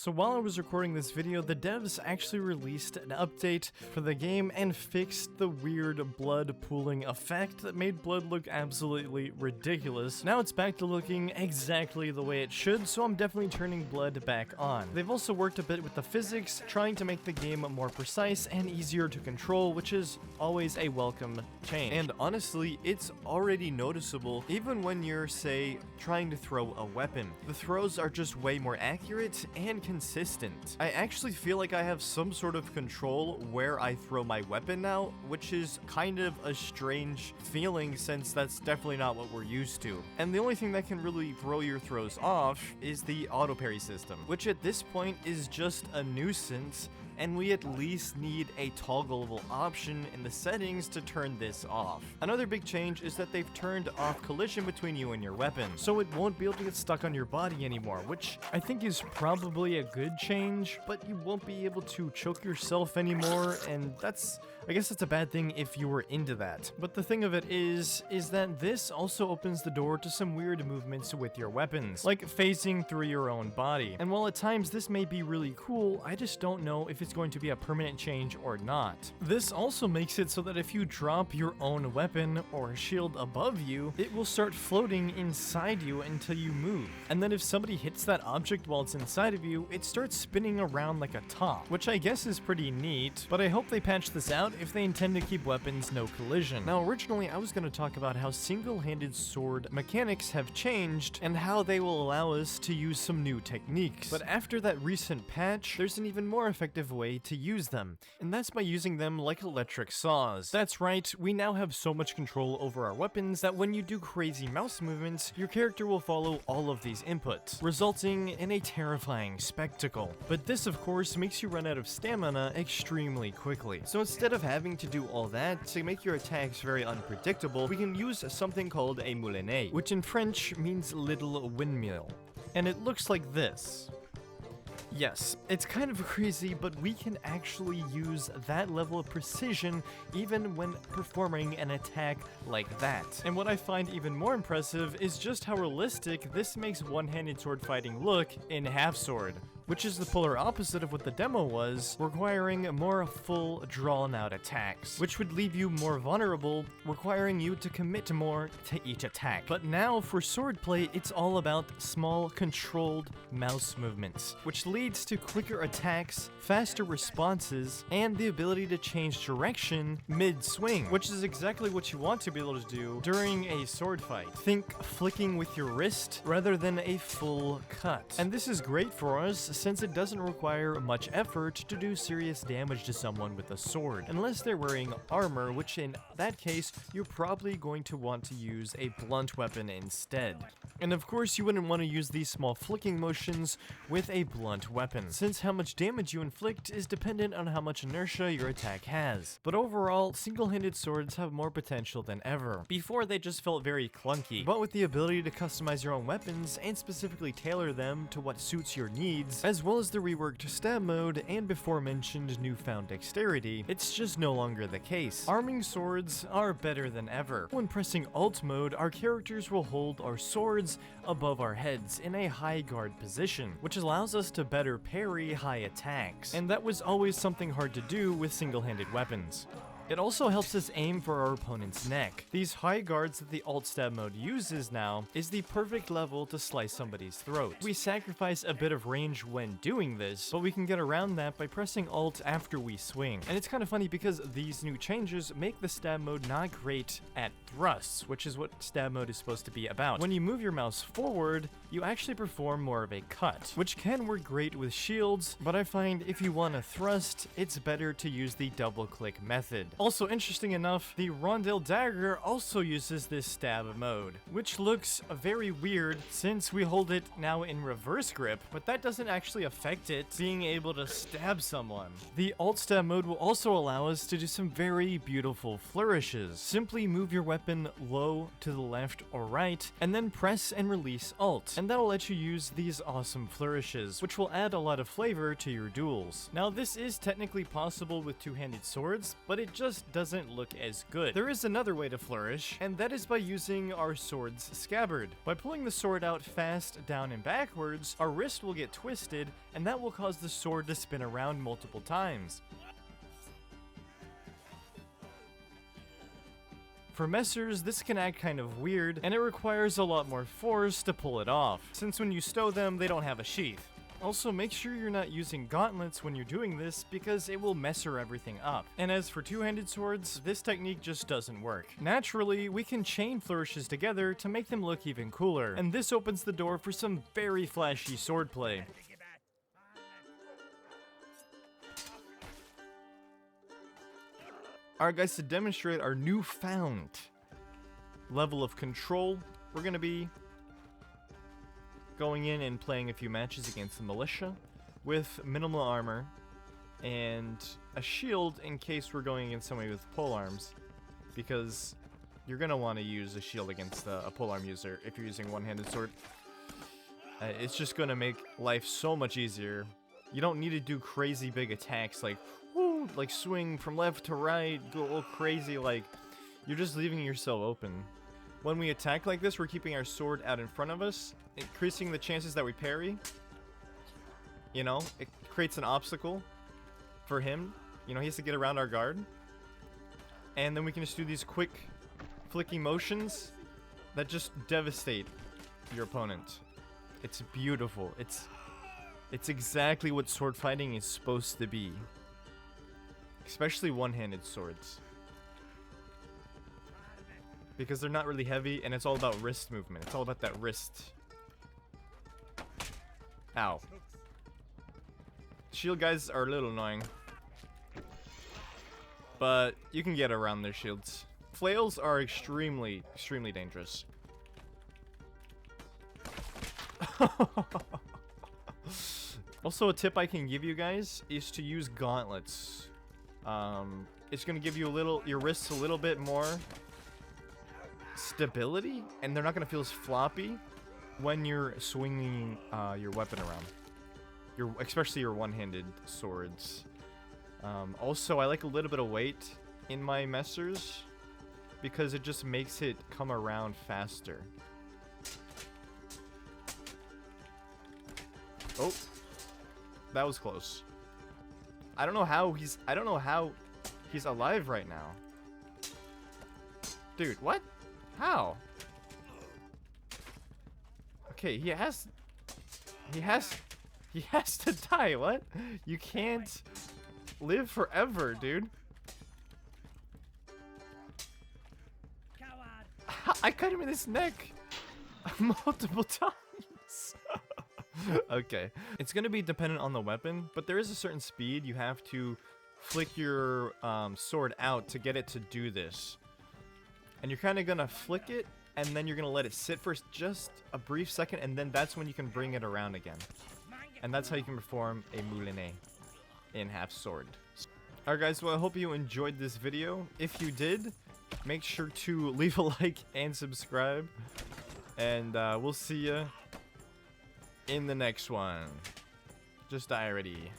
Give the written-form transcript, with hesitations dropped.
So while I was recording this video, the devs actually released an update for the game and fixed the weird blood pooling effect that made blood look absolutely ridiculous. Now it's back to looking exactly the way it should, so I'm definitely turning blood back on. They've also worked a bit with the physics, trying to make the game more precise and easier to control, which is always a welcome change. And honestly, it's already noticeable even when you're, say, trying to throw a weapon. The throws are just way more accurate and consistent. I actually feel like I have some sort of control where I throw my weapon now, which is kind of a strange feeling since that's definitely not what we're used to. And the only thing that can really throw your throws off is the auto parry system, which at this point is just a nuisance, and we at least need a toggleable option in the settings to turn this off. Another big change is that they've turned off collision between you and your weapon, so it won't be able to get stuck on your body anymore, which I think is probably a good change, but you won't be able to choke yourself anymore, and I guess that's a bad thing if you were into that. But the thing of it is that this also opens the door to some weird movements with your weapons, like phasing through your own body. And while at times this may be really cool, I just don't know if it's going to be a permanent change or not. This also makes it so that if you drop your own weapon or shield above you, it will start floating inside you until you move. And then if somebody hits that object while it's inside of you, it starts spinning around like a top, which I guess is pretty neat, but I hope they patch this out if they intend to keep weapons no collision. Now originally I was going to talk about how single-handed sword mechanics have changed and how they will allow us to use some new techniques. But after that recent patch, there's an even more effective way to use them, and that's by using them like electric saws. That's right, we now have so much control over our weapons that when you do crazy mouse movements, your character will follow all of these inputs, resulting in a terrifying spectacle. But this of course makes you run out of stamina extremely quickly. So instead of having to do all that to make your attacks very unpredictable, we can use something called a moulinet, which in French means little windmill. And it looks like this. Yes, it's kind of crazy, but we can actually use that level of precision even when performing an attack like that. And what I find even more impressive is just how realistic this makes one-handed sword fighting look in Half Sword, which is the polar opposite of what the demo was, requiring more full, drawn-out attacks, which would leave you more vulnerable, requiring you to commit more to each attack. But now, for swordplay, it's all about small, controlled mouse movements, which leads to quicker attacks, faster responses, and the ability to change direction mid-swing, which is exactly what you want to be able to do during a sword fight. Think flicking with your wrist rather than a full cut. And this is great for us, since it doesn't require much effort to do serious damage to someone with a sword, unless they're wearing armor, which in that case, you're probably going to want to use a blunt weapon instead. And of course, you wouldn't want to use these small flicking motions with a blunt weapon, since how much damage you inflict is dependent on how much inertia your attack has. But overall, single-handed swords have more potential than ever. Before, they just felt very clunky, but with the ability to customize your own weapons and specifically tailor them to what suits your needs, as well as the reworked stab mode and before mentioned newfound dexterity, it's just no longer the case. Arming swords are better than ever. When pressing alt mode, our characters will hold our swords above our heads in a high guard position, which allows us to better parry high attacks, and that was always something hard to do with single-handed weapons. It also helps us aim for our opponent's neck. These high guards that the alt stab mode uses now is the perfect level to slice somebody's throat. We sacrifice a bit of range when doing this, but we can get around that by pressing alt after we swing. And it's kind of funny because these new changes make the stab mode not great at thrusts, which is what stab mode is supposed to be about. When you move your mouse forward, you actually perform more of a cut, which can work great with shields, but I find if you want to thrust, it's better to use the double click method. Also, interesting enough, the Rondel Dagger also uses this stab mode, which looks very weird since we hold it now in reverse grip, but that doesn't actually affect it being able to stab someone. The alt stab mode will also allow us to do some very beautiful flourishes. Simply move your weapon low to the left or right, and then press and release alt, and that'll let you use these awesome flourishes, which will add a lot of flavor to your duels. Now, this is technically possible with two-handed swords, but it just just doesn't look as good. There is another way to flourish, and that is by using our sword's scabbard. By pulling the sword out fast, down and backwards, our wrist will get twisted, and that will cause the sword to spin around multiple times. For messers, this can act kind of weird, and it requires a lot more force to pull it off, since when you stow them, they don't have a sheath. Also, make sure you're not using gauntlets when you're doing this, because it will messer everything up. And as for two-handed swords, this technique just doesn't work. Naturally, we can chain flourishes together to make them look even cooler, and this opens the door for some very flashy swordplay. Alright guys, to demonstrate our newfound level of control, we're gonna be going in and playing a few matches against the militia with minimal armor and a shield in case we're going against somebody with polearms, because you're gonna want to use a shield against a polearm user if you're using one-handed sword. It's just gonna make life so much easier. You don't need to do crazy big attacks like woo, like swing from left to right, go all crazy, like you're just leaving yourself open. When we attack like this, we're keeping our sword out in front of us, increasing the chances that we parry. You know, it creates an obstacle for him. You know, he has to get around our guard. And then we can just do these quick flicking motions that just devastate your opponent. It's beautiful. It's exactly what sword fighting is supposed to be. Especially one-handed swords. Because they're not really heavy, and it's all about wrist movement. It's all about that wrist. Ow. Shield guys are a little annoying. But you can get around their shields. Flails are extremely, extremely dangerous. Also, a tip I can give you guys is to use gauntlets. It's gonna give you your wrists a little bit more stability, and they're not gonna feel as floppy when you're swinging your weapon around. Especially your one-handed swords. Also, I like a little bit of weight in my messers because it just makes it come around faster. Oh, that was close. I don't know how he's alive right now. Dude, what? How? Okay, he has to die. What? You can't live forever, dude. I cut him in his neck multiple times. Okay, it's gonna be dependent on the weapon, but there is a certain speed you have to flick your sword out to get it to do this. And you're kind of gonna flick it, and then you're gonna let it sit for just a brief second, and then that's when you can bring it around again. And that's how you can perform a moulinet in half sword. Alright guys, well I hope you enjoyed this video. If you did, make sure to leave a like and subscribe. And we'll see ya in the next one. Just die already.